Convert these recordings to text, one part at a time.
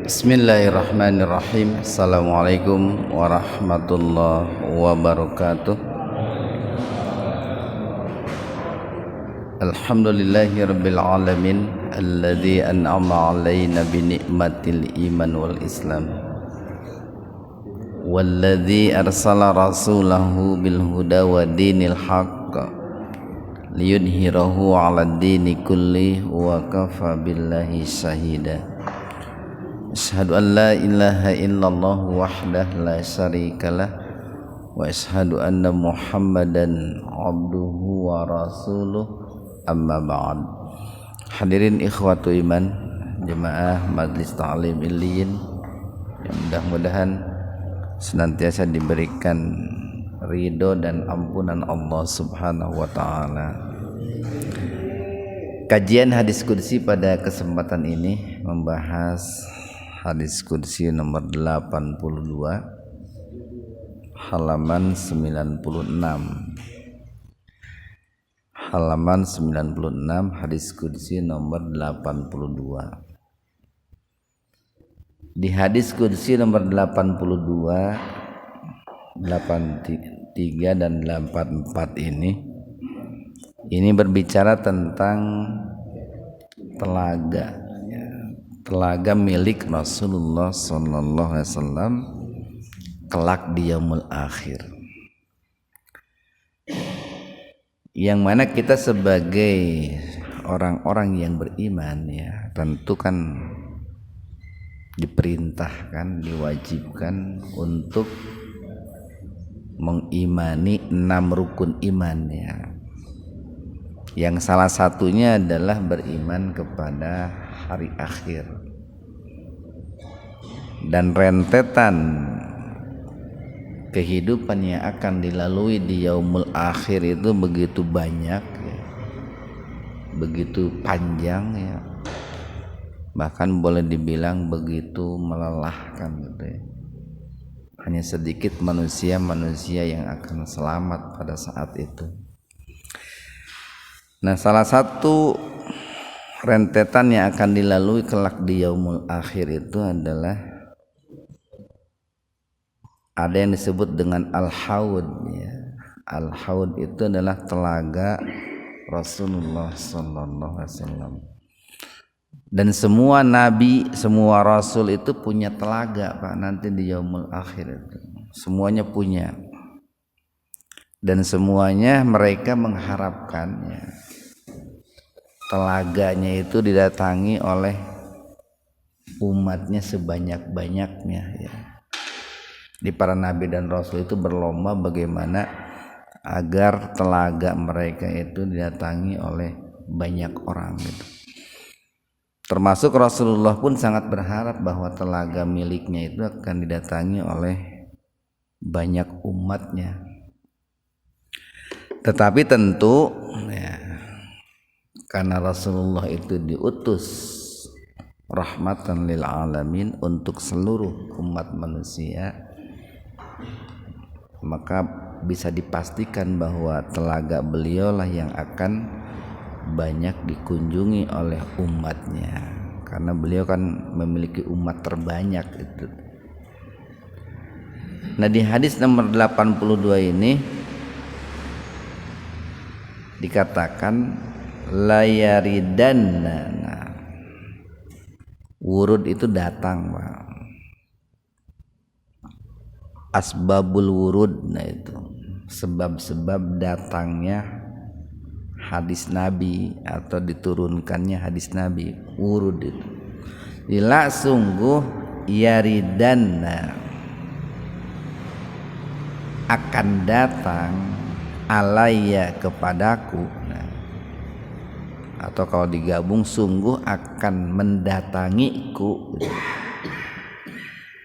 Bismillahirrahmanirrahim. Assalamualaikum warahmatullahi wabarakatuh. Alhamdulillahirabbil alamin alladzi an'ama 'alaina bi ni'matil iman wal islam. Walladzi arsala rasulahu bil huda wa dinil haqq liyudhhirahu 'alad dini kulli wa kafa billahi shahida. Asyhadu an la ilaha illallah wahdah la syarikalah wa asyhadu anna Muhammadan abduhu wa rasuluh, amma ba'd. Hadirin ikhwatu iman, jemaah Majlis Ta'lim Illiyin yang mudah-mudahan senantiasa diberikan ridho dan ampunan Allah Subhanahu wa taala. Kajian hadis qudsi pada kesempatan ini membahas hadis qudsi nomor 82 halaman 96. Halaman 96 hadis qudsi nomor 82. Di hadis qudsi nomor 82, 83 dan 84 ini berbicara tentang telaga milik Rasulullah sallallahu alaihi wasallam kelak di yaumul akhir, yang mana kita sebagai orang-orang yang beriman ya tentu kan diperintahkan, diwajibkan untuk mengimani 6 rukun iman ya, yang salah satunya adalah beriman kepada hari akhir. Dan rentetan kehidupan yang akan dilalui di yaumul akhir itu begitu banyak ya, begitu panjang ya, bahkan boleh dibilang begitu melelahkan gitu ya. Hanya sedikit manusia yang akan selamat pada saat itu. Nah, salah satu rentetan yang akan dilalui kelak di yaumul akhir itu adalah ada yang disebut dengan al-haud ya. Al-haud itu adalah telaga Rasulullah sallallahu alaihi wasallam. Dan semua nabi, semua rasul itu punya telaga Pak, nanti di yaumul akhir itu. Semuanya punya. Dan semuanya mereka mengharapkannya telaganya itu didatangi oleh umatnya sebanyak-banyaknya ya. Di para nabi dan rasul itu berlomba bagaimana agar telaga mereka itu didatangi oleh banyak orang gitu. Termasuk Rasulullah pun sangat berharap bahwa telaga miliknya itu akan didatangi oleh banyak umatnya. Tetapi tentu ya, karena Rasulullah itu diutus rahmatan lil alamin untuk seluruh umat manusia, maka bisa dipastikan bahwa telaga beliaulah yang akan banyak dikunjungi oleh umatnya, karena beliau kan memiliki umat terbanyak itu. Nah, di hadis nomor 82 ini dikatakan layaridanna. Nah, wurud itu datang Pak. Asbabul wurud, nah itu sebab-sebab datangnya hadis Nabi atau diturunkannya hadis Nabi. Wurud itu ila sungguh yaridanna akan datang alaya kepadaku, nah, atau kalau digabung sungguh akan mendatangiku.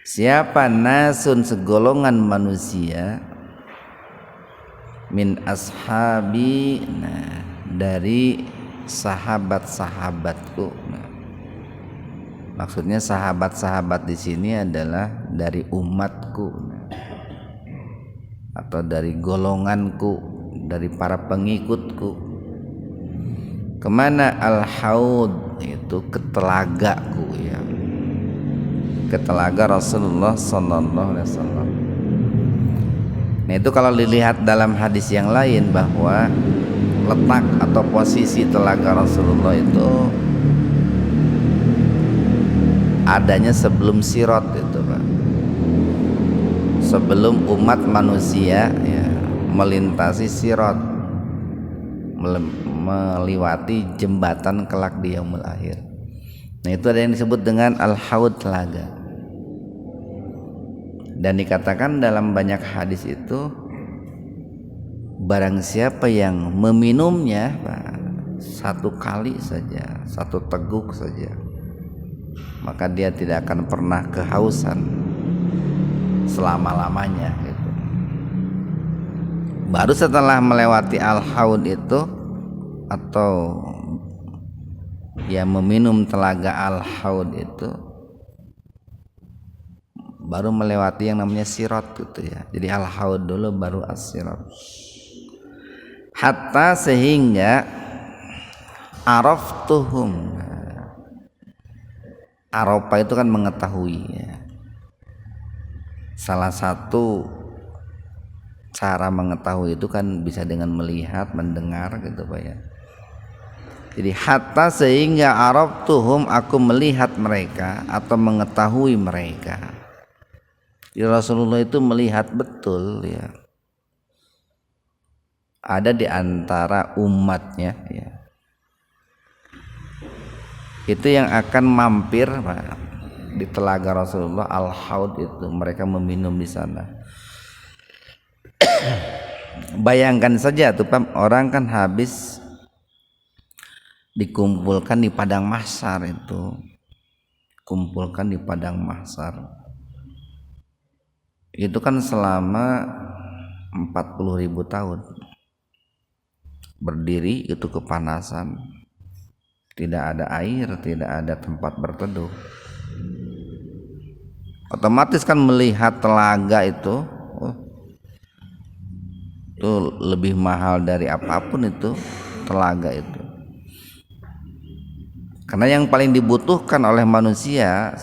Siapa nasun segolongan manusia min ashabi, nah, dari sahabat-sahabatku. Nah, maksudnya sahabat-sahabat di sini adalah dari umatku, nah, atau dari golonganku, dari para pengikutku. Kemana? Al-haud, itu ke telagaku ya. ke telaga Rasulullah sallallahu alaihi wasallam. Nah, itu kalau dilihat dalam hadis yang lain bahwa letak atau posisi telaga Rasulullah itu adanya sebelum Sirat itu, Pak. Sebelum umat manusia ya melintasi Sirat, melewati jembatan kelak di yaumul akhir. Nah, itu ada yang disebut dengan al-haud, telaga. Dan dikatakan dalam banyak hadis itu, barang siapa yang meminumnya satu kali saja, satu teguk saja, maka dia tidak akan pernah kehausan selama-lamanya gitu. Baru setelah melewati al-haud itu, atau ya meminum telaga al-haud itu, baru melewati yang namanya Sirat gitu ya. Jadi al-haud dulu baru as-sirat. Hatta sehingga araftuhum. Arafa itu kan mengetahui ya. Salah satu cara mengetahui itu kan bisa dengan melihat, mendengar gitu Pak ya. Jadi hatta sehingga araftuhum, aku melihat mereka atau mengetahui mereka. Jadi Rasulullah itu melihat betul ya, ada di antara umatnya ya, itu yang akan mampir Pak, di telaga Rasulullah al-haud itu, mereka meminum di sana. Bayangkan saja tuh Pak, orang kan habis dikumpulkan di padang mahsyar itu, kumpulkan di padang mahsyar itu kan selama 40.000 tahun berdiri itu kepanasan, tidak ada air, tidak ada tempat berteduh. Otomatis kan melihat telaga itu, itu lebih mahal dari apapun itu telaga itu. Karena yang paling dibutuhkan oleh manusia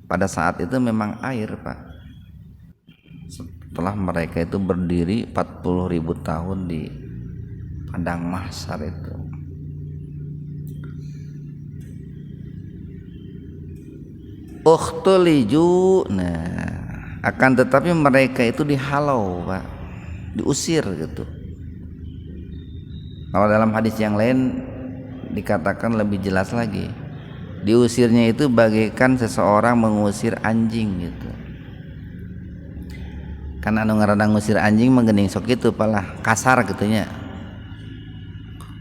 pada saat itu memang air Pak. Setelah mereka itu berdiri 40.000 tahun di padang mahsyar itu. Ukhtuliju, nah akan tetapi mereka itu dihalau Pak, diusir gitu. Kalau dalam hadis yang lain dikatakan lebih jelas lagi, diusirnya itu bagaikan seseorang mengusir anjing gitu. Kan anu ngaranna ngusir anjing menggening sok itu palah kasar gitunya.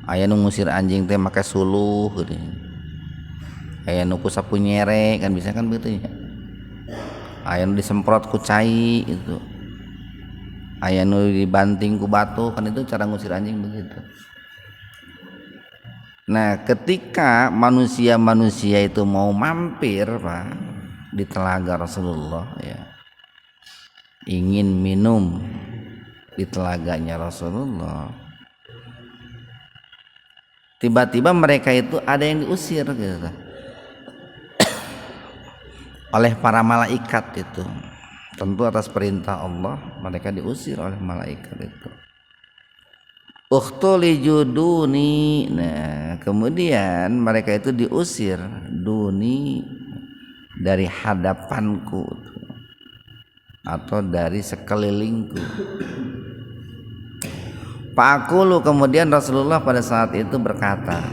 Aya nu ngusir anjing teh make suluh gitu. Aya nu ku sapu nyere kan bisa kan begitu ya. Aya nu disemprot ku cai gitu. Aya nu dibanting ku batu, kan itu cara ngusir anjing begitu. Nah, ketika manusia-manusia itu mau mampir Pak di telaga Rasulullah ya, ingin minum di telaganya Rasulullah, tiba-tiba mereka itu ada yang diusir gitu oleh para malaikat itu. Tentu atas perintah Allah mereka diusir oleh malaikat itu. Ukhtuliju duni. Nah, kemudian mereka itu diusir duni, dari hadapanku atau dari sekelilingku. Fa'aqulu, kemudian Rasulullah pada saat itu berkata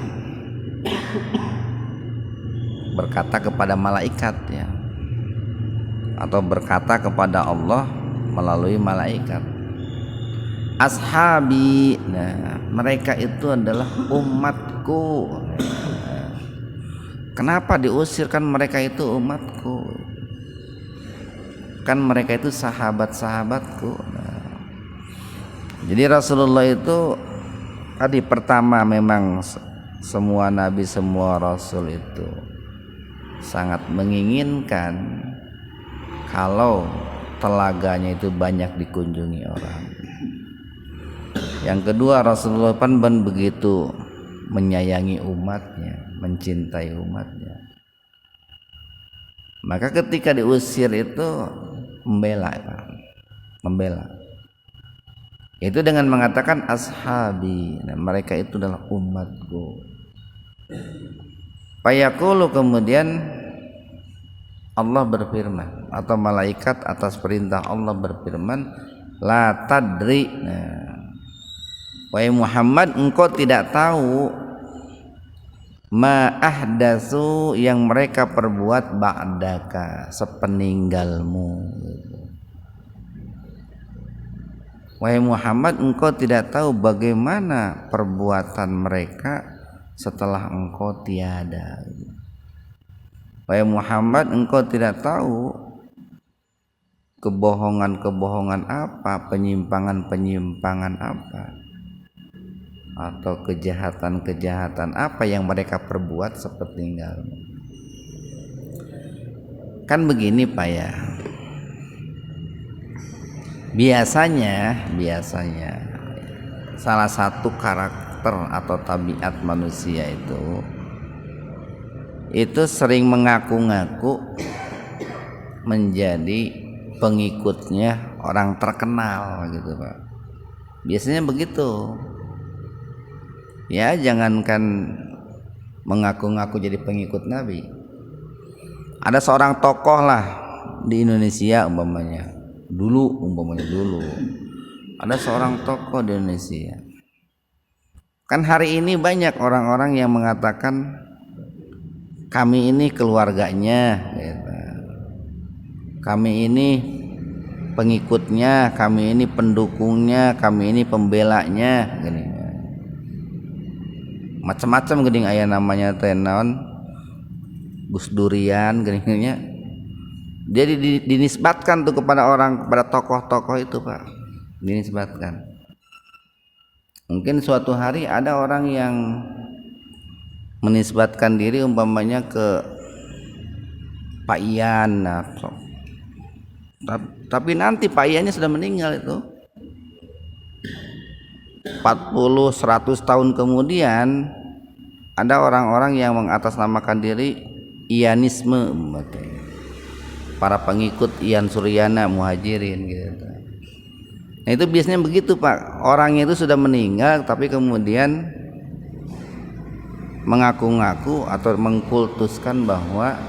kepada malaikat ya, atau berkata kepada Allah melalui malaikat, ashabi. Nah, mereka itu adalah umatku. Kenapa diusir? Kan mereka itu umatku, kan mereka itu sahabat-sahabatku. Nah, jadi Rasulullah itu tadi pertama memang semua nabi, semua rasul itu sangat menginginkan kalau telaganya itu banyak dikunjungi orang. Yang kedua, Rasulullah kan begitu menyayangi umatnya, mencintai umatnya. Maka ketika diusir itu membela, itu dengan mengatakan ashabi, nah, mereka itu adalah umatku. Fayaqulu, kemudian Allah berfirman atau malaikat atas perintah Allah berfirman, la tadri, nah, wahai Muhammad, engkau tidak tahu ma ahdatsu, yang mereka perbuat ba'daka, sepeninggalmu. Wahai Muhammad, engkau tidak tahu bagaimana perbuatan mereka setelah engkau tiada. Wahai Muhammad, engkau tidak tahu kebohongan-kebohongan apa, penyimpangan-penyimpangan apa, atau kejahatan-kejahatan apa yang mereka perbuat sepeninggalmu. Kan begini Pak ya, biasanya salah satu karakter atau tabiat manusia itu sering mengaku-ngaku menjadi pengikutnya orang terkenal gitu Pak. Biasanya begitu. Ya, jangankan mengaku-ngaku jadi pengikut Nabi. Ada seorang tokoh lah di Indonesia umpamanya. Dulu ada seorang tokoh di Indonesia. Kan hari ini banyak orang-orang yang mengatakan kami ini keluarganya, gitu. Kami ini pengikutnya, kami ini pendukungnya, kami ini pembelanya, gini. Macam-macam geuning aya namanya teh naon Gus Durian geuning-nya. Jadi dinisbatkan tuh kepada tokoh-tokoh itu Pak, dinisbatkan. Mungkin suatu hari ada orang yang menisbatkan diri umpamanya ke Pak Ian, nah, tapi nanti Pak Iannya sudah meninggal itu. 40-100 tahun kemudian ada orang-orang yang mengatasnamakan diri Ianisme, para pengikut Ian Suryana Muhajirin gitu. Nah itu biasanya begitu Pak, orangnya itu sudah meninggal tapi kemudian mengaku-ngaku atau mengkultuskan bahwa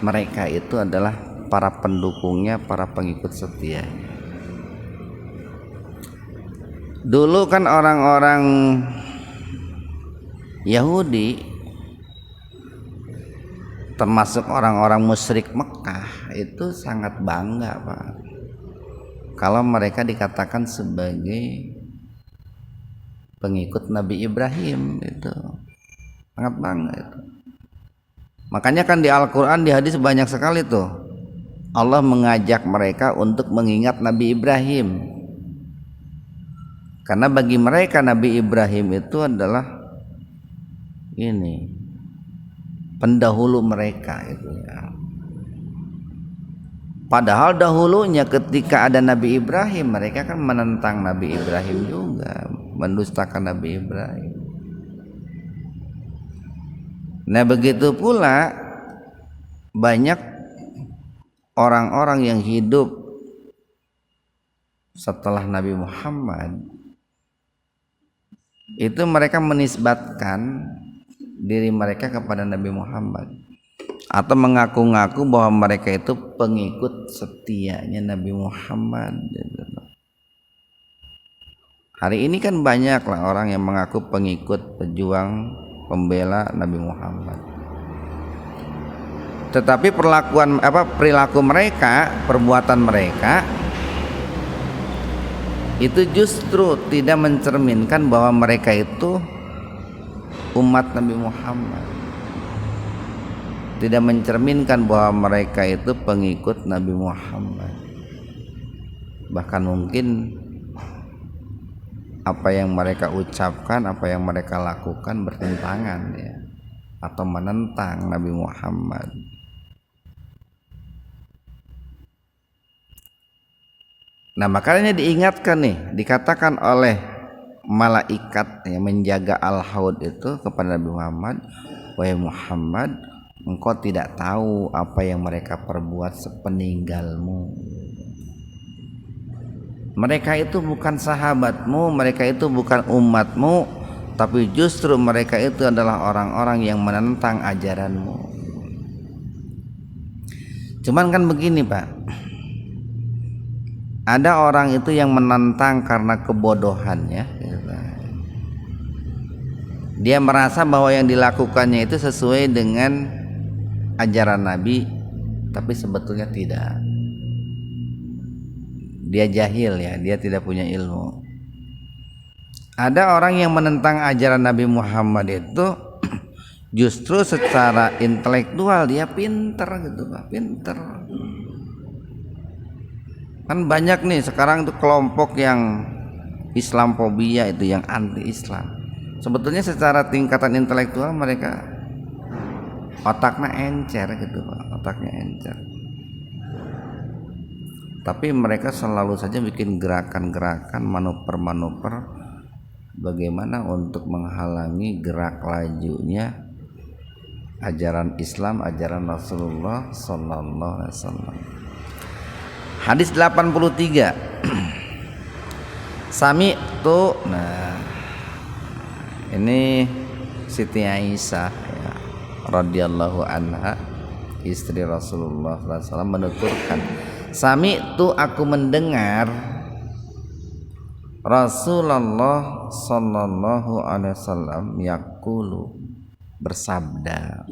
mereka itu adalah para pendukungnya, para pengikut setia. Dulu kan orang-orang Yahudi termasuk orang-orang musyrik Mekah itu sangat bangga Pak kalau mereka dikatakan sebagai pengikut Nabi Ibrahim, itu sangat bangga itu. Makanya kan di Al-Quran, di hadis banyak sekali tuh Allah mengajak mereka untuk mengingat Nabi Ibrahim. Karena bagi mereka Nabi Ibrahim itu adalah ini pendahulu mereka itu ya. Padahal dahulunya ketika ada Nabi Ibrahim, mereka kan menentang Nabi Ibrahim juga, mendustakan Nabi Ibrahim. Nah begitu pula banyak orang-orang yang hidup setelah Nabi Muhammad, itu mereka menisbatkan diri mereka kepada Nabi Muhammad atau mengaku-ngaku bahwa mereka itu pengikut setianya Nabi Muhammad. Hari ini kan banyak lah orang yang mengaku pengikut, pejuang, pembela Nabi Muhammad. Tetapi perilaku mereka, perbuatan mereka itu justru tidak mencerminkan bahwa mereka itu umat Nabi Muhammad, tidak mencerminkan bahwa mereka itu pengikut Nabi Muhammad. Bahkan mungkin apa yang mereka ucapkan, apa yang mereka lakukan bertentangan ya, atau menentang Nabi Muhammad. Nah makanya diingatkan nih, dikatakan oleh malaikat yang menjaga Al-Haud itu kepada Nabi Muhammad, wahai Muhammad, engkau tidak tahu apa yang mereka perbuat sepeninggalmu. Mereka itu bukan sahabatmu, mereka itu bukan umatmu, tapi justru mereka itu adalah orang-orang yang menentang ajaranmu. Cuman kan begini Pak, ada orang itu yang menentang karena kebodohannya. Dia merasa bahwa yang dilakukannya itu sesuai dengan ajaran Nabi, tapi sebetulnya tidak. Dia jahil ya, dia tidak punya ilmu. Ada orang yang menentang ajaran Nabi Muhammad itu justru secara intelektual dia pinter gitu Pak, pinter. Kan banyak nih sekarang tuh kelompok yang Islamfobia itu, yang anti Islam. Sebetulnya secara tingkatan intelektual mereka otaknya encer gitu Pak, otaknya encer. Tapi mereka selalu saja bikin gerakan-gerakan, manuver-manuver bagaimana untuk menghalangi gerak lajunya ajaran Islam, ajaran Rasulullah sallallahu alaihi wasallam. Hadis 83. Sami tu, nah ini Siti Aisyah ya, radhiyallahu anha, istri Rasulullah sallallahu alaihi wasallam menuturkan, Sami tu, aku mendengar Rasulullah sallallahu alaihi wasallam yaqulu, bersabda,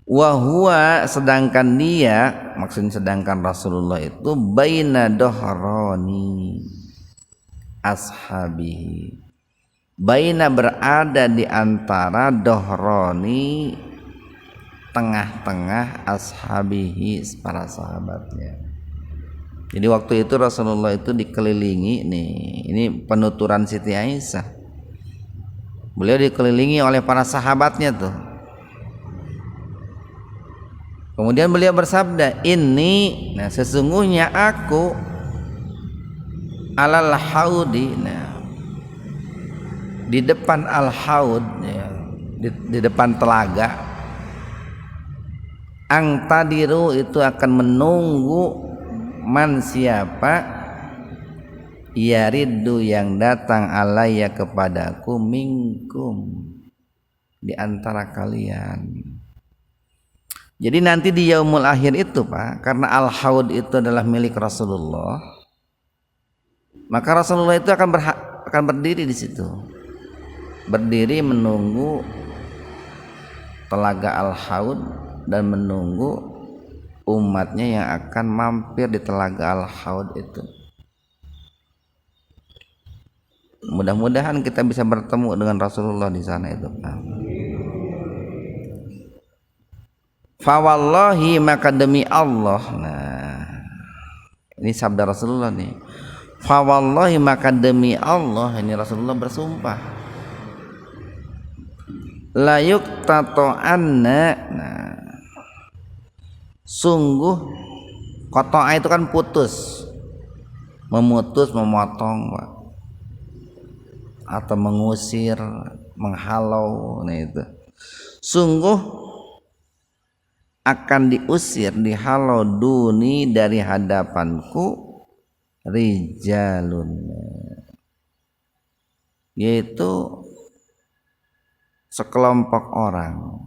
wa huwa, sedangkan dia, maksudnya sedangkan Rasulullah itu, baina dohroni ashabihi, baina berada di antara dohroni, tengah-tengah, ashabihi, para sahabatnya. Jadi waktu itu Rasulullah itu dikelilingi nih, ini penuturan Siti Aisyah, beliau dikelilingi oleh para sahabatnya tuh. Kemudian beliau bersabda, ini, nah sesungguhnya aku alal haudi, nah di depan al haud ya, di depan telaga, angtadiru, itu akan menunggu, man, siapa, yaridu, yang datang, alaya, kepadaku, minkum, di antara kalian. Jadi nanti di yaumul akhir itu Pak, karena al haud itu adalah milik Rasulullah, maka Rasulullah itu akan berdiri di situ, berdiri menunggu telaga al haud dan menunggu umatnya yang akan mampir di telaga al haud itu. Mudah-mudahan kita bisa bertemu dengan Rasulullah di sana itu Pak. Fa wallahi, maka demi Allah, nah ini sabda Rasulullah nih, fa wallahi, maka demi Allah, ini Rasulullah bersumpah, la yuqtato'anna, nah sungguh, qata'a itu kan putus, memutus, memotong Pak, atau mengusir, menghalau, nah itu. Sungguh akan diusir, dihalau, duni, dari hadapanku, rijalun, yaitu sekelompok orang,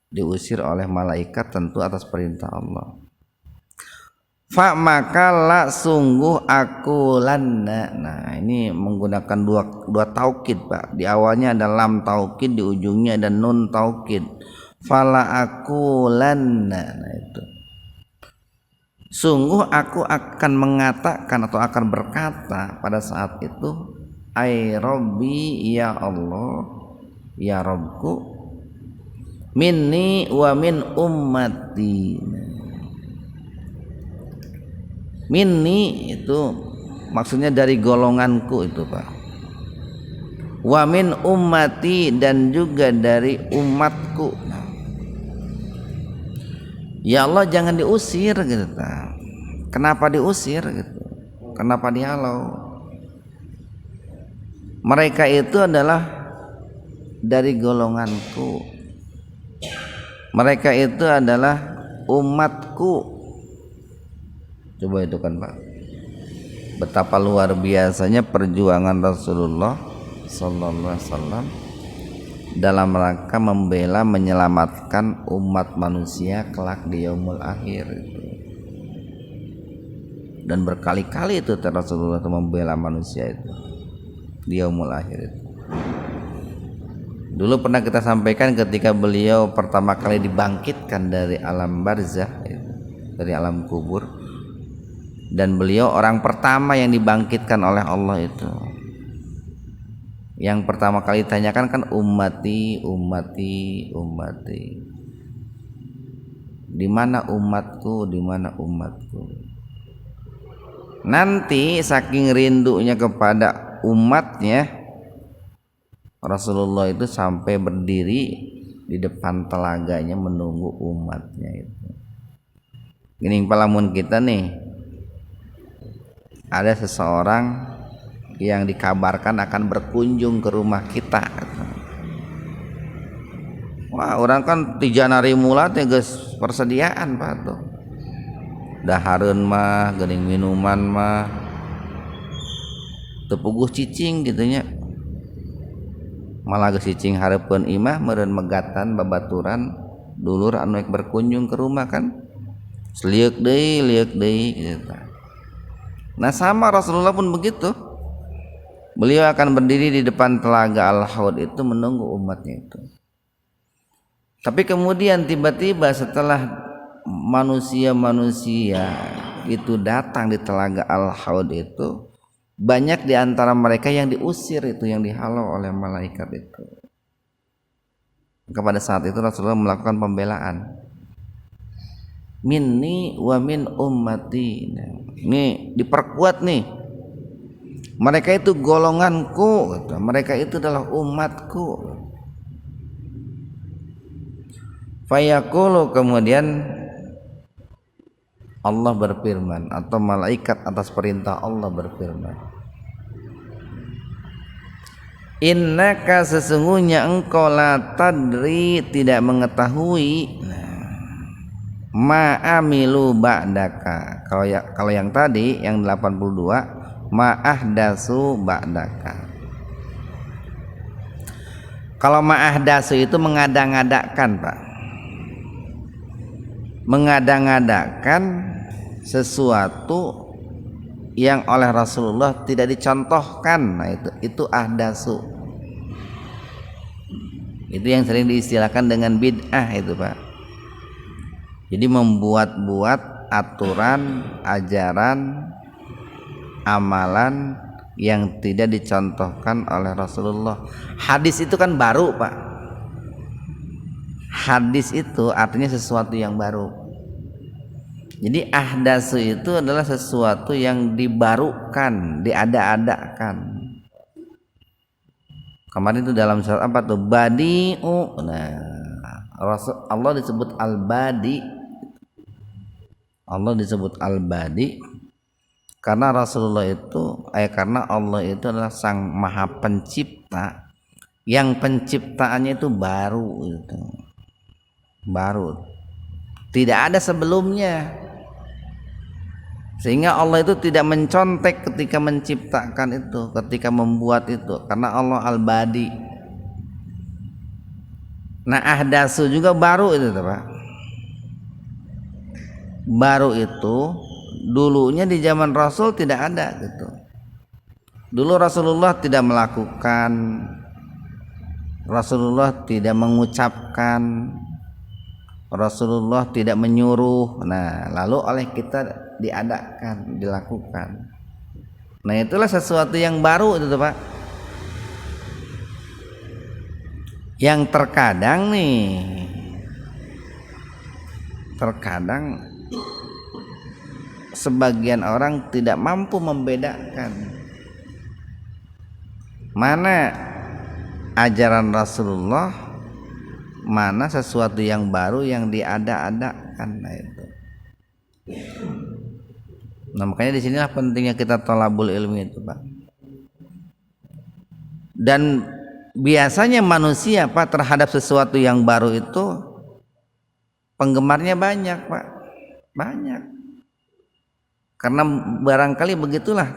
diusir oleh malaikat tentu atas perintah Allah. Fa, maka la, sungguh, aku lanna, nah ini menggunakan dua taukid Pak, di awalnya ada lam taukid, di ujungnya ada nun taukid. Fala aku lanna, nah itu, sungguh aku akan mengatakan atau akan berkata pada saat itu, ai Rabbi, ya Allah, ya Rabbku, minni wa min ummati. Minni itu maksudnya dari golonganku itu Pak, wa min ummati, dan juga dari umatku. Ya Allah, jangan diusir gitu Pak. Kenapa diusir gitu? Kenapa dihalau? Mereka itu adalah dari golonganku. Mereka itu adalah umatku. Coba itu kan Pak, betapa luar biasanya perjuangan Rasulullah sallallahu alaihi wasallam dalam rangka membela menyelamatkan umat manusia kelak di yaumul akhir itu. Dan berkali-kali itu Rasulullah itu membela manusia itu di yaumul akhir itu. Dulu pernah kita sampaikan ketika beliau pertama kali dibangkitkan dari alam barzah, dari alam kubur, dan beliau orang pertama yang dibangkitkan oleh Allah itu. Yang pertama kali ditanyakan kan ummati, ummati, ummati. Di mana umatku, di mana umatku? Nanti saking rindunya kepada umatnya, Rasulullah itu sampai berdiri di depan telaganya menunggu umatnya itu. Gini palamun kita nih, ada seseorang yang dikabarkan akan berkunjung ke rumah kita. Wah, orang kan 3 hari mula teh geus persediaan Pak tuh. Dahareun mah, geuning minuman mah teu puguh cicing gitu nya. Malah geus cicing hareupeun imah meureun megatan babaturan dulur anu berkunjung ke rumah kan. Liuk deui gitu. Nah sama Rasulullah pun begitu. Beliau akan berdiri di depan telaga Al-Haud itu menunggu umatnya itu. Tapi kemudian tiba-tiba setelah manusia-manusia itu datang di telaga Al-Haud itu, banyak di antara mereka yang diusir itu, yang dihalau oleh malaikat itu. Kepada saat itu Rasulullah melakukan pembelaan. Minni wa min ummati. Nih diperkuat nih. Mereka itu golonganku, mereka itu adalah umatku. Fayaqulu, kemudian Allah berfirman, atau malaikat atas perintah Allah berfirman, innaka, sesungguhnya engkau la tadri, tidak mengetahui, ma'amilu ba'daka. Kalau yang tadi yang 82 ma'ahdasu ba'daka. Kalau ma'ahdasu itu mengada-ngadakan Pak, mengada-ngadakan sesuatu yang oleh Rasulullah tidak dicontohkan. Nah itu ahdasu. Itu yang sering diistilahkan dengan bid'ah itu Pak. Jadi membuat-buat aturan, ajaran, amalan yang tidak dicontohkan oleh Rasulullah. Hadis itu kan baru Pak. Hadis itu artinya sesuatu yang baru. Jadi ahdasu itu adalah sesuatu yang dibarukan, diada-adakan. Kemarin itu dalam surat apa tuh? Badi'u. Nah, Allah disebut Al-Badi. Allah disebut Al-Badi karena Rasulullah itu karena Allah itu adalah Sang Maha Pencipta, yang penciptaannya itu baru, itu baru, tidak ada sebelumnya, sehingga Allah itu tidak mencontek ketika menciptakan itu, ketika membuat itu, karena Allah Al-Badi. Nah ahdasu juga baru itu Pak. Baru itu dulunya di zaman Rasul tidak ada gitu. Dulu Rasulullah tidak melakukan, Rasulullah tidak mengucapkan, Rasulullah tidak menyuruh. Nah lalu oleh kita diadakan, dilakukan. Nah itulah sesuatu yang baru itu Pak. Yang terkadang sebagian orang tidak mampu membedakan mana ajaran Rasulullah, mana sesuatu yang baru yang diada-adakan. Nah itu. Nah makanya disinilah pentingnya kita thalabul ilmi itu Pak. Dan biasanya manusia Pak terhadap sesuatu yang baru itu penggemarnya banyak Pak, banyak. Karena barangkali begitulah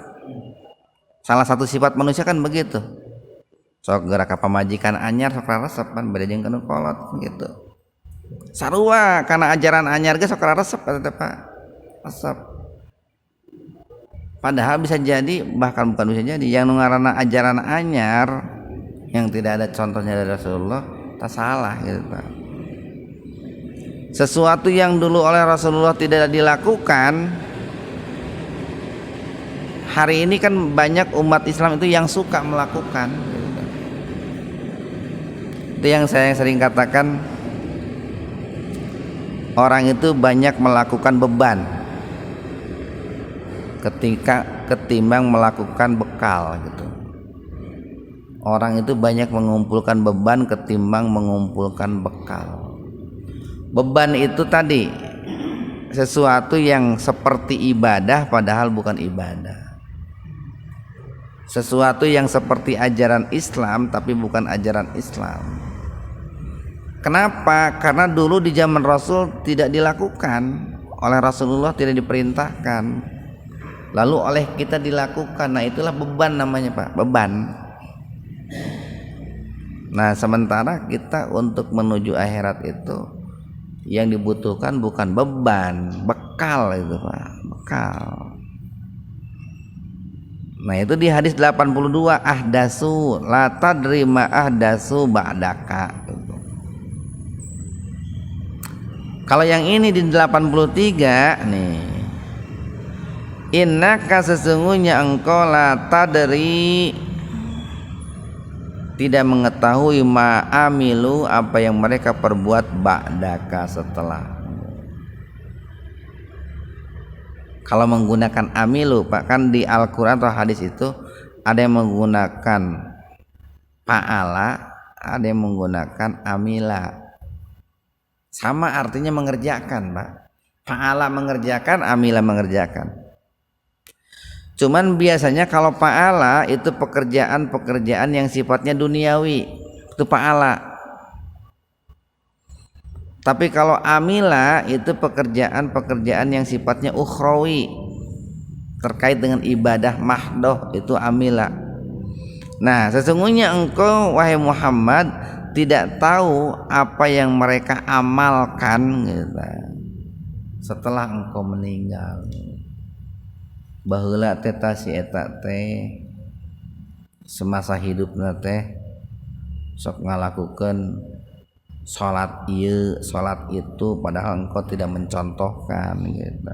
salah satu sifat manusia kan begitu. Sok gerak pamajikan anyar sok resep kan beda jeung kanu kolot gitu. Sarua karena ajaran anyar ge sok resep eta Pak. Resep. Padahal bisa jadi bahkan bukan bisa jadi yang ngaranna ajaran anyar yang tidak ada contohnya dari Rasulullah tak salah gitu Pak. Sesuatu yang dulu oleh Rasulullah tidak dilakukan, hari ini kan banyak umat Islam itu yang suka melakukan gitu. Itu yang saya sering katakan, orang itu banyak melakukan beban ketimbang melakukan bekal gitu. Orang itu banyak mengumpulkan beban ketimbang mengumpulkan bekal. Beban itu tadi sesuatu yang seperti ibadah padahal bukan ibadah. Sesuatu yang seperti ajaran Islam tapi bukan ajaran Islam. Kenapa? Karena dulu di zaman Rasul tidak dilakukan, oleh Rasulullah tidak diperintahkan. Lalu oleh kita dilakukan. Nah, itulah beban namanya, Pak, beban. Nah, sementara kita untuk menuju akhirat itu yang dibutuhkan bukan beban, bekal itu Pak, bekal. Nah itu di hadis 82 ahdasu la tadri ma ahdasu ba'daka. Kalau yang ini di 83 nih, innaka sesungguhnya engkau la tadri tidak mengetahui ma'amilu apa yang mereka perbuat ba'daka setelah. Kalau menggunakan amilu Pak, kan di Al-Quran atau hadis itu ada yang menggunakan fa'ala, ada yang menggunakan amila. Sama artinya mengerjakan Pak. Fa'ala mengerjakan, amila mengerjakan. Cuman biasanya kalau fa'ala itu pekerjaan-pekerjaan yang sifatnya duniawi, itu fa'ala. Tapi kalau amila itu pekerjaan-pekerjaan yang sifatnya ukhrawi, terkait dengan ibadah mahdoh, itu amila. Nah, sesungguhnya engkau wahai Muhammad tidak tahu apa yang mereka amalkan gitu, setelah engkau meninggal. Baheula teh si eta teh semasa hidupna teh sok ngalakukeun salat ieu salat itu padahal engkau tidak mencontohkan gitu.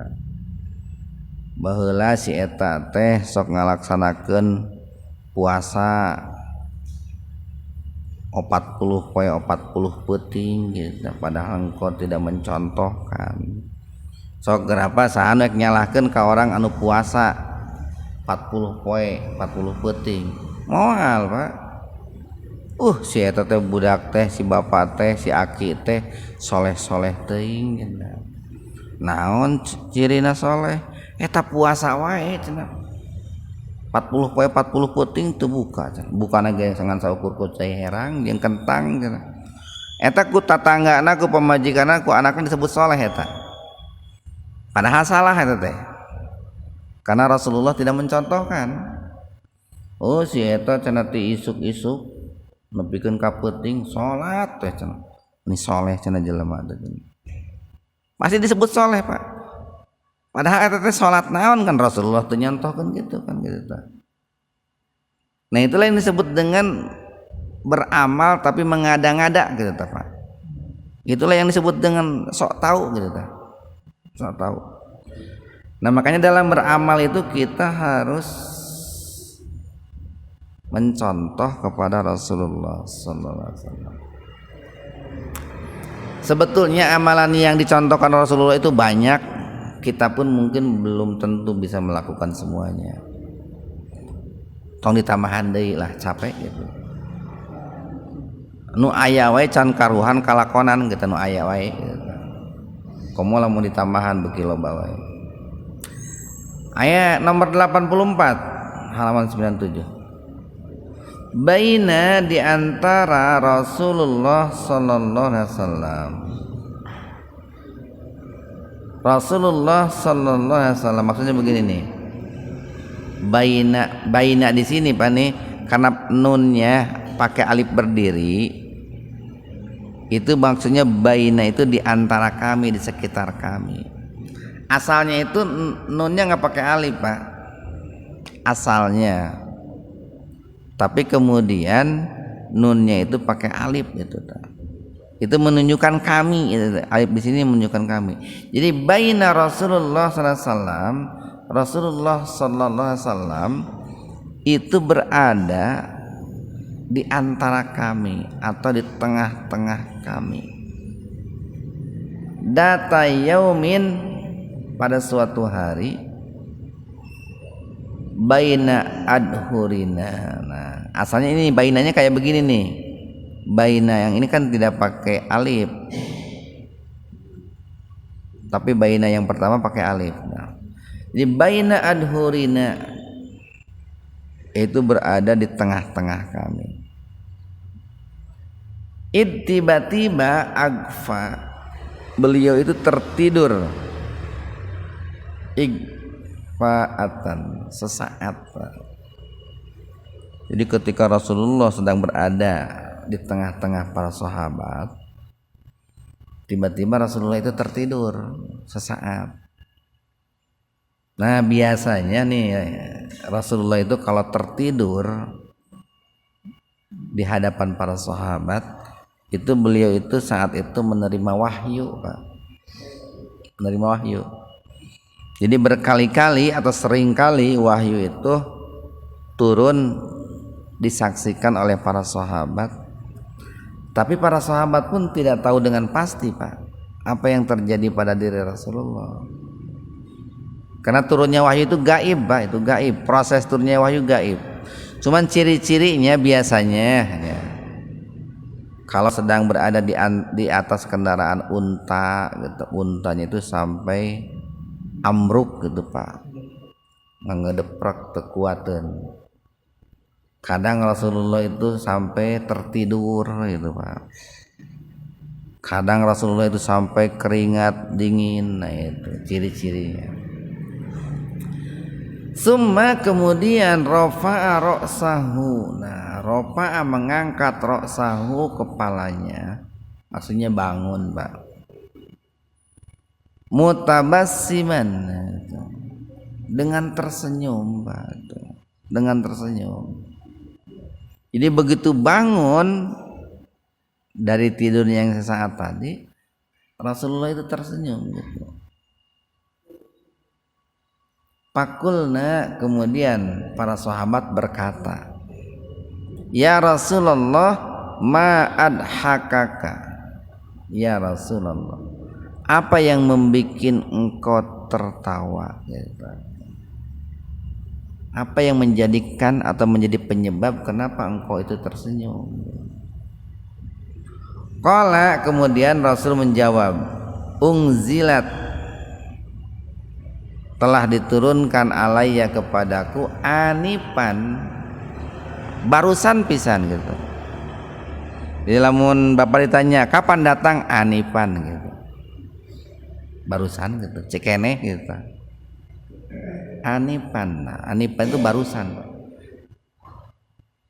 Baheula si eta teh sok ngalaksanakeun puasa 40 poe 40 peuting gitu padahal engkau tidak mencontohkan. Sok gerapa saha nu nyalahkeun ka orang anu puasa 40 poe 40 peuting moal Pak. Si eta teh budak teh si bapak teh si aki teh soleh-soleh teuing cenah. Naon cirina soleh? Eta puasa wae cenah. 40 poe 40 peuting teu buka cenah. Bukana ge sangan saukur ku cai herang jeung kentang cenah. Eta ku tatanggana ku pamajikanna ku anakna disebut soleh eta. Padahal salah itu teh, karena Rasulullah tidak mencontohkan. Si eta cenah ti isuk-isuk nepikeun ka peuting salat teh cenah. Ini soleh cenah jelema teh. Masih disebut soleh Pak. Padahal eta teh salat naon kan Rasulullah teu nyontohkeun gitu kan gitu. Nah itulah yang disebut dengan beramal tapi mengada-ngada gitu Pak. Itulah yang disebut dengan sok tahu gitu Pak. Sok tahu. Nah makanya dalam beramal itu kita harus mencontoh kepada Rasulullah SAW. Sebetulnya amalan yang dicontohkan Rasulullah itu banyak, kita pun mungkin belum tentu bisa melakukan semuanya. Tong ditambahan deui lah capek gitu. Nu aya wae can karuhan kalakonan gitu nu aya wae gitu. Komo lamun ditambahan beuki loba wae. Ayat nomor 84 halaman 97. baina di antara Rasulullah sallallahu alaihi wasallam. Rasulullah sallallahu alaihi wasallam maksudnya begini nih. Baina di sini Pak nih karena nunnya pakai alif berdiri. Itu maksudnya baina itu di antara kami, di sekitar kami. Asalnya itu nunnya nggak pakai alif Pak. Asalnya. Tapi kemudian nunnya itu pakai alif gitu. Itu menunjukkan kami. Alif di sini menunjukkan kami. Jadi baina Rasulullah sallallahu alaihi wasallam, Rasulullah sallallahu alaihi wasallam itu berada di antara kami atau di tengah-tengah kami. Data yaumin pada suatu hari baina adhurina. Nah, asalnya ini bainanya kayak begini nih. Baina yang ini kan tidak pakai alif. Tapi baina yang pertama pakai alif. Nah, jadi baina adhurina itu berada di tengah-tengah kami. Tiba-tiba agfa, beliau itu tertidur. Igfaatan, sesaat. Jadi ketika Rasulullah sedang berada di tengah-tengah para sahabat, tiba-tiba Rasulullah itu tertidur sesaat. Nah biasanya nih Rasulullah itu kalau tertidur di hadapan para sahabat itu beliau itu saat itu menerima wahyu Pak. Menerima wahyu. Jadi berkali-kali atau seringkali wahyu itu turun disaksikan oleh para sahabat. Tapi para sahabat pun tidak tahu dengan pasti Pak apa yang terjadi pada diri Rasulullah. Karena turunnya wahyu itu gaib Pak, itu gaib. Proses turunnya wahyu gaib. Cuman ciri-cirinya biasanya ya, kalau sedang berada di atas kendaraan unta gitu, untanya itu sampai amruk gitu Pak, ngedeprak tekuatan. Kadang Rasulullah itu sampai tertidur gitu Pak. Kadang Rasulullah itu sampai keringat dingin. Nah itu ciri-cirinya. Summa kemudian rafa'a ra'sahu. Nah, rafa'a mengangkat ra'sahu kepalanya. Maksudnya bangun, Pak. Mutabassiman. Dengan tersenyum, Pak. Dengan tersenyum. Jadi begitu bangun dari tidurnya yang sesaat tadi, Rasulullah itu tersenyum gitu. Pakulna kemudian para sahabat berkata, ya Rasulullah ma adhakaka. Ya Rasulullah, apa yang membuat engkau tertawa? Apa yang menjadikan atau menjadi penyebab kenapa engkau itu tersenyum? Qala kemudian Rasul menjawab, unzilat, telah diturunkan alayya kepadaku anipan, barusan pisan gitu. Jadi lamun bapak ditanya kapan datang, anipan gitu, barusan gitu, cekene gitu. Anipan, nah, anipan itu barusan.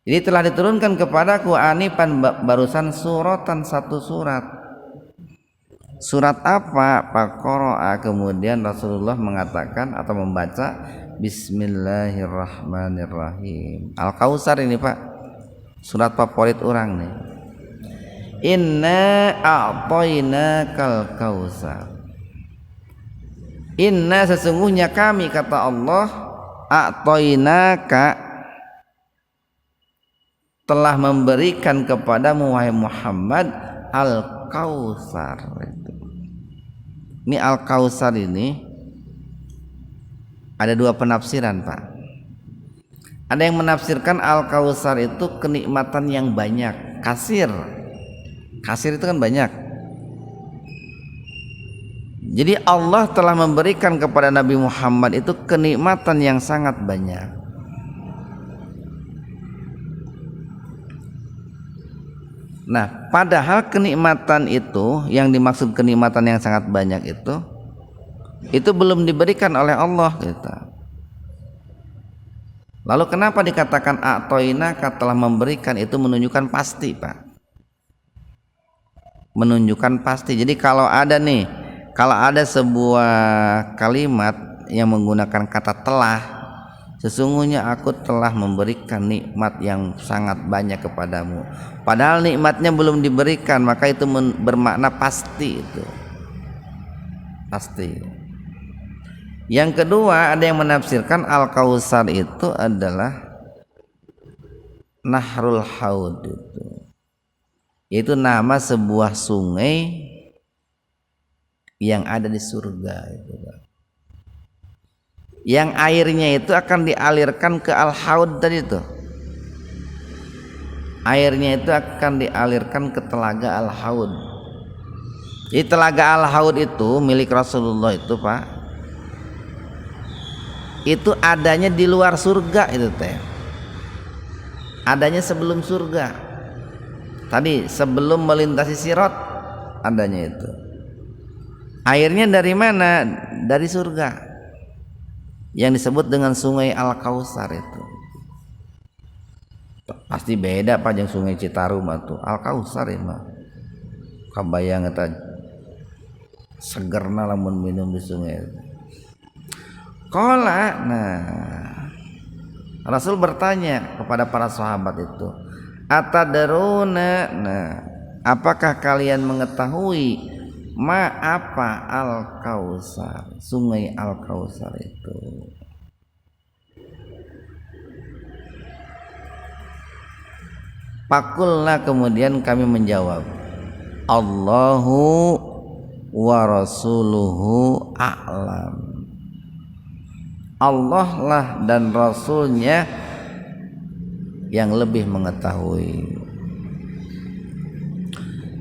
Jadi telah diturunkan kepadaku anipan, barusan suratan, satu surat. Surat apa? Faqara'a, kemudian Rasulullah mengatakan atau membaca Bismillahirrahmanirrahim. Al-Kautsar ini Pak, surat favorit orang nih. Inna a'tainakal kautsar. Inna sesungguhnya kami, kata Allah, a'tainaka, telah memberikan kepadamu wahai Muhammad al-Kautsar. Ini Al-Kautsar ini ada dua penafsiran Pak. Ada yang menafsirkan Al-Kautsar itu kenikmatan yang banyak. Kasir itu kan banyak. Jadi Allah telah memberikan kepada Nabi Muhammad itu kenikmatan yang sangat banyak. Nah, padahal kenikmatan itu, yang dimaksud kenikmatan yang sangat banyak itu belum diberikan oleh Allah gitu. Lalu kenapa dikatakan a'toinaka, telah memberikan, itu menunjukkan pasti, Pak. Menunjukkan pasti. Jadi kalau ada sebuah kalimat yang menggunakan kata telah, sesungguhnya aku telah memberikan nikmat yang sangat banyak kepadamu, padahal nikmatnya belum diberikan, maka itu bermakna pasti. Itu pasti. Yang kedua, ada yang menafsirkan Al-Kautsar itu adalah Nahrul Haud, yaitu nama sebuah sungai yang ada di surga itu, Pak. Yang airnya itu akan dialirkan ke Al-Haud tadi itu. Airnya itu akan dialirkan ke telaga Al-Haud. Jadi telaga Al-Haud itu milik Rasulullah itu, Pak, itu adanya di luar surga itu teh. Adanya sebelum surga. Tadi sebelum melintasi Sirat adanya itu. Airnya dari mana? Dari surga, yang disebut dengan sungai Al-Kautsar itu. Pasti beda Pak jeung sungai Citarum atuh. Al-Kautsar ya mah kabayang eta segerna lamun minum di sungai. Qala, nah Rasul bertanya kepada para sahabat itu, atadruna, nah apakah kalian mengetahui apa Al-Kautsar, sungai Al-Kautsar itu? Pakulna, kemudian kami menjawab, Allahu wa rasuluhu a'lam. Allah lah dan Rasulnya yang lebih mengetahui.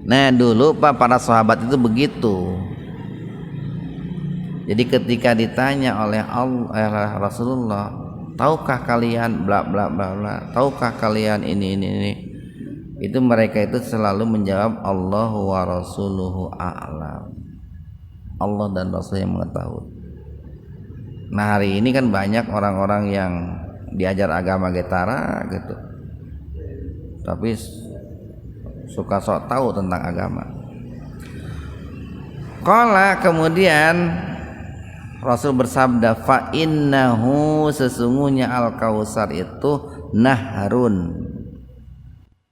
Nah dulu Pak, para sahabat itu begitu. Jadi ketika ditanya oleh Rasulullah, tahukah kalian bla bla bla bla, tahukah kalian ini, itu mereka itu selalu menjawab Allahu wa rasuluhu a'lam. Allah dan Rasul yang mengetahui. Nah hari ini kan banyak orang-orang yang diajar agama getara gitu, tapi suka sok tahu tentang agama. Qala, kemudian Rasul bersabda, fa innahu, sesungguhnya Al-Kautsar itu nahrun,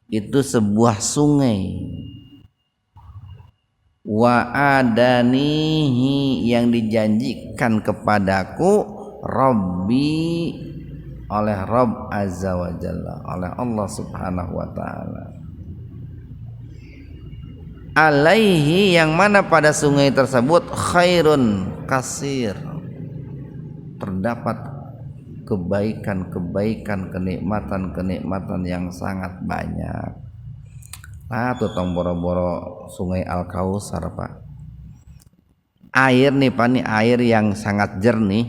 itu sebuah sungai, wa adanihi, yang dijanjikan kepadaku Rabbi, oleh Rabb Azza wa Jalla, oleh Allah Subhanahu wa taala. Alaihi, yang mana pada sungai tersebut khairun kasir, terdapat kebaikan-kebaikan, kenikmatan-kenikmatan yang sangat banyak. Nah, tutong boro-boro sungai Al-Kautsar, Pak. Air nih Pak, nih air yang sangat jernih,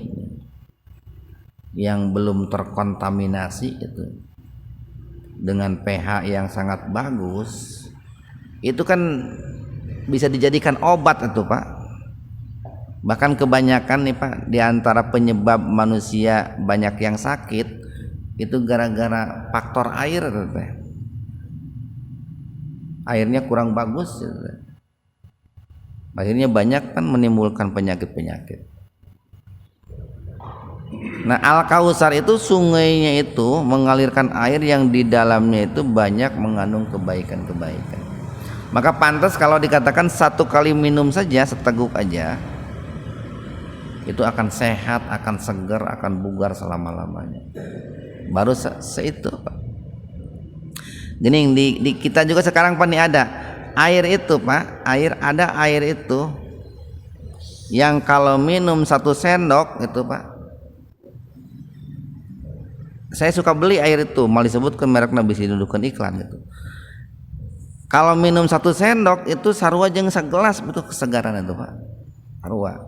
yang belum terkontaminasi itu, dengan pH yang sangat bagus. Itu kan bisa dijadikan obat itu, Pak. Bahkan kebanyakan nih Pak, di antara penyebab manusia banyak yang sakit itu gara-gara faktor air itu, Pak. Airnya kurang bagus gitu. Akhirnya banyak kan menimbulkan penyakit-penyakit. Nah Al-Kautsar itu sungainya itu mengalirkan air yang di dalamnya itu banyak mengandung kebaikan-kebaikan. Maka pantas kalau dikatakan satu kali minum saja, seteguk aja, itu akan sehat, akan segar, akan bugar selama-lamanya. Baru seitu Pak. Jadi di kita juga sekarang Pak, nih ada air itu Pak, air itu yang kalau minum 1 sendok itu Pak, saya suka beli air itu, malah disebutkan merek Nabi didudukan iklan gitu. Kalau minum 1 sendok itu sarua jeung segelas, betul kesegaran itu Pak, sarua.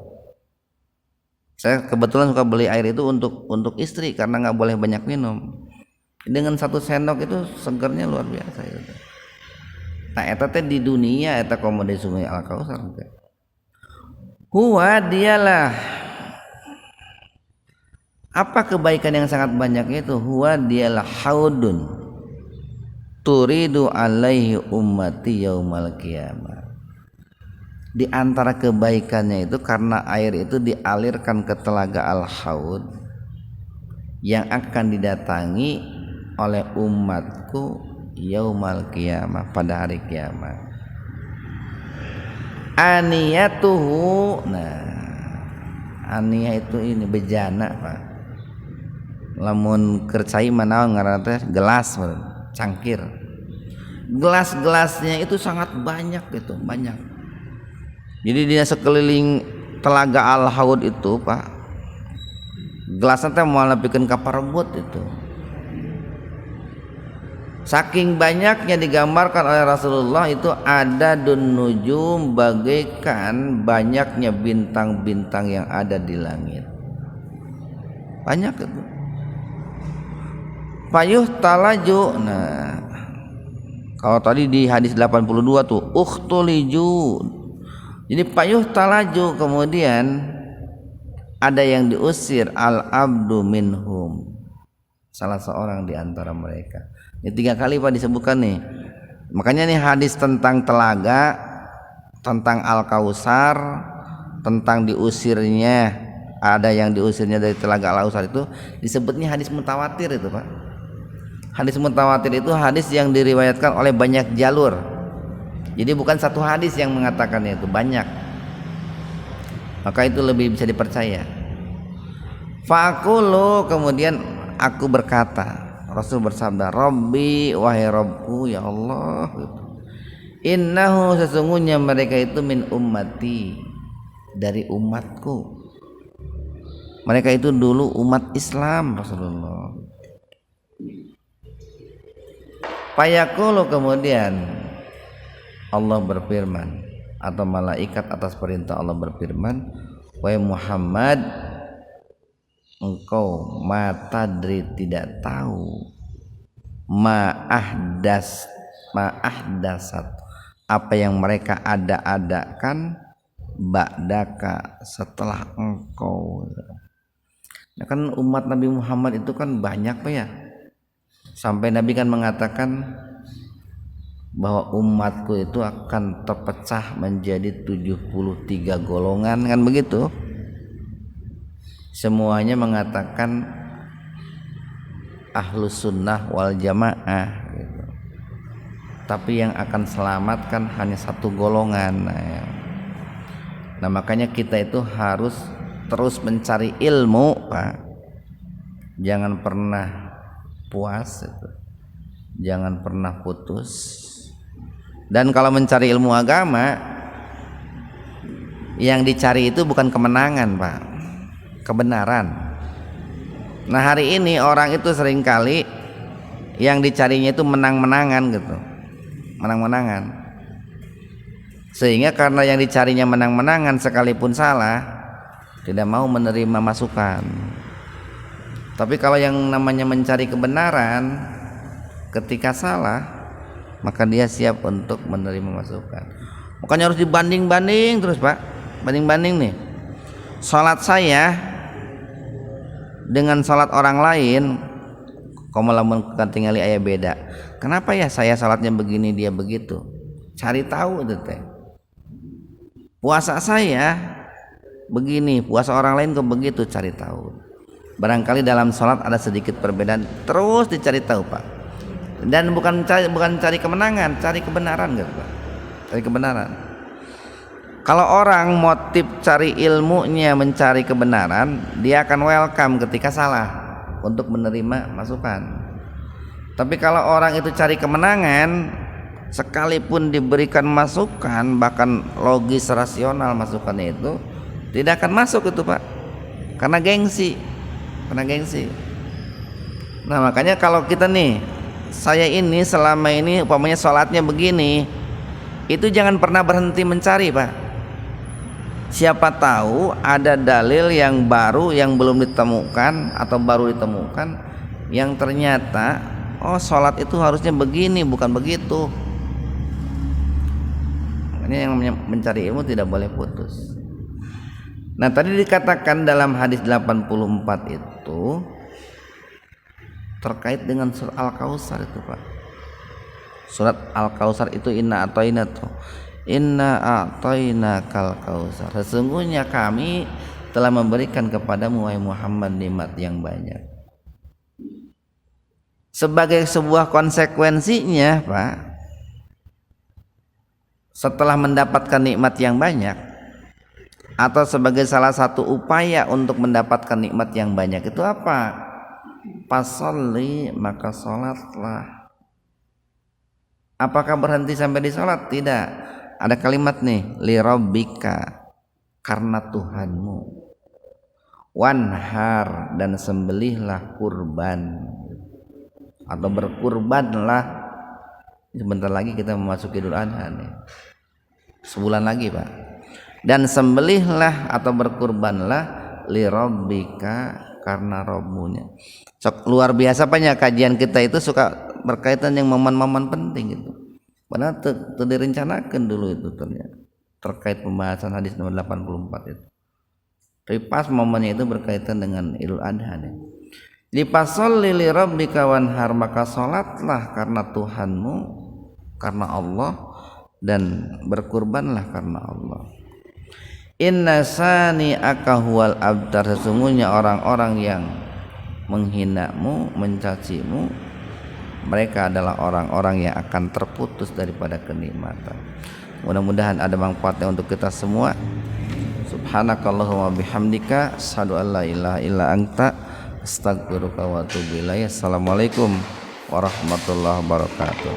Saya kebetulan suka beli air itu untuk istri karena nggak boleh banyak minum. Dengan 1 sendok itu segernya luar biasa itu. Nah eta teh di dunia eta komo di sungai Al Kausar teh. Huwa dialah apa kebaikan yang sangat banyak itu? Huwa dialah haudun turidu alaihi ummati yaumal qiyamah. Di antara kebaikannya itu karena air itu dialirkan ke telaga Al-Haud yang akan didatangi oleh umatku yaumal qiyamah, pada hari kiamat. Aniyatuhu, nah aniyah itu ini bejana Pak, lamun kercai manaon ngaranna teh gelas, cangkir. Gelas-gelasnya itu sangat banyak gitu, banyak. Jadi dia sekeliling telaga Al-Haud itu Pak, gelasnya teh moal nepikeun ka parebut itu. Saking banyaknya digambarkan oleh Rasulullah itu ada dun nujum, bagaikan banyaknya bintang-bintang yang ada di langit. Banyak itu. Payuh talaju. Nah, kalau tadi di hadis 82 tuh ukhtuliju. Jadi payuh talaju, kemudian ada yang diusir al-abdu minhum, salah seorang di antara mereka. Ini 3 kali Pak disebutkan nih. Makanya nih hadis tentang telaga, tentang Al-Kausar, tentang diusirnya, ada yang diusirnya dari telaga Al-Kausar itu disebutnya hadis mutawatir itu Pak. Hadis mutawatir itu hadis yang diriwayatkan oleh banyak jalur. Jadi bukan satu hadis yang mengatakannya, itu banyak. Maka itu lebih bisa dipercaya. Faqulu, kemudian aku berkata, Rasul bersabda, Rabbi, wahai Rabbku, ya Allah, innahu, sesungguhnya mereka itu min ummati, dari umatku. Mereka itu dulu umat Islam Rasulullah. Fayaqulu, kemudian Allah berfirman, atau malaikat atas perintah Allah berfirman, wahai Muhammad, engkau matadri tidak tahu ma'ahdasat apa yang mereka ada-adakan ba'daka setelah engkau. Nah kan umat Nabi Muhammad itu kan banyak Pak ya, sampai Nabi kan mengatakan bahwa umatku itu akan terpecah menjadi 73 golongan, kan begitu. Semuanya mengatakan ahlus sunnah wal jamaah gitu. Tapi yang akan selamatkan hanya satu golongan. Nah makanya kita itu harus terus mencari ilmu Pak. Jangan pernah puas itu. Jangan pernah putus. Dan kalau mencari ilmu agama, yang dicari itu bukan kemenangan Pak, kebenaran. Nah hari ini orang itu seringkali yang dicarinya itu menang-menangan gitu, menang-menangan. Sehingga karena yang dicarinya menang-menangan, sekalipun salah tidak mau menerima masukan. Tapi kalau yang namanya mencari kebenaran, ketika salah maka dia siap untuk menerima masukan. Makanya harus dibanding-banding terus Pak, banding-banding nih. Salat saya dengan salat orang lain, komo lamun katingali aya beda. Kenapa ya saya salatnya begini dia begitu? Cari tahu itu teh. Puasa saya begini, puasa orang lain kok begitu, cari tahu. Barangkali dalam salat ada sedikit perbedaan, terus dicari tahu Pak. Dan bukan cari kemenangan, cari kebenaran gitu Pak. Cari kebenaran. Kalau orang motif cari ilmunya mencari kebenaran, dia akan welcome ketika salah untuk menerima masukan. Tapi kalau orang itu cari kemenangan, sekalipun diberikan masukan, bahkan logis rasional masukannya itu tidak akan masuk itu Pak, karena gengsi. Nah makanya kalau kita nih, saya ini selama ini umpamanya sholatnya begini, itu jangan pernah berhenti mencari Pak. Siapa tahu ada dalil yang baru yang belum ditemukan atau baru ditemukan, yang ternyata oh sholat itu harusnya begini bukan begitu. Ini yang mencari ilmu tidak boleh putus. Nah, tadi dikatakan dalam hadis 84 itu terkait dengan surat Al-Kautsar itu, Pak. Surat Al-Kautsar itu inna a'tainakal kautsar. Sesungguhnya kami telah memberikan kepadamu wahai Muhammad nikmat yang banyak. Sebagai sebuah konsekuensinya, Pak, setelah mendapatkan nikmat yang banyak, atau sebagai salah satu upaya untuk mendapatkan nikmat yang banyak itu apa? Fasolli, maka sholatlah. Apakah berhenti sampai di sholat? Tidak. Ada kalimat nih, li rabbika, karena Tuhanmu. Wanhar, dan sembelihlah kurban atau berkurbanlah. Sebentar lagi kita memasuki Idul Adha nih. Sebulan lagi, Pak. Dan sembelihlah atau berkurbanlah li rabbika, karena Rabbmu-nya. Luar biasa banyak kajian kita itu suka berkaitan yang momen-momen penting gitu. Padahal direncanakan dulu itu ternyata terkait pembahasan hadis nomor 84 itu. Tapi pas momennya itu berkaitan dengan Idul Adha nih. Lipasolli li rabbika wanhar, maka salatlah karena Tuhanmu, karena Allah, dan berkurbanlah karena Allah. Inna sani'aka huwal abtar, sesungguhnya orang-orang yang menghinamu, mencacimu, mereka adalah orang-orang yang akan terputus daripada kenikmatan. Mudah-mudahan ada manfaatnya untuk kita semua. Subhanakallahumma bihamdika asyhadu an la ilaha illa anta astaghfiruka wa atubu ilaik. Assalamualaikum warahmatullahi wabarakatuh.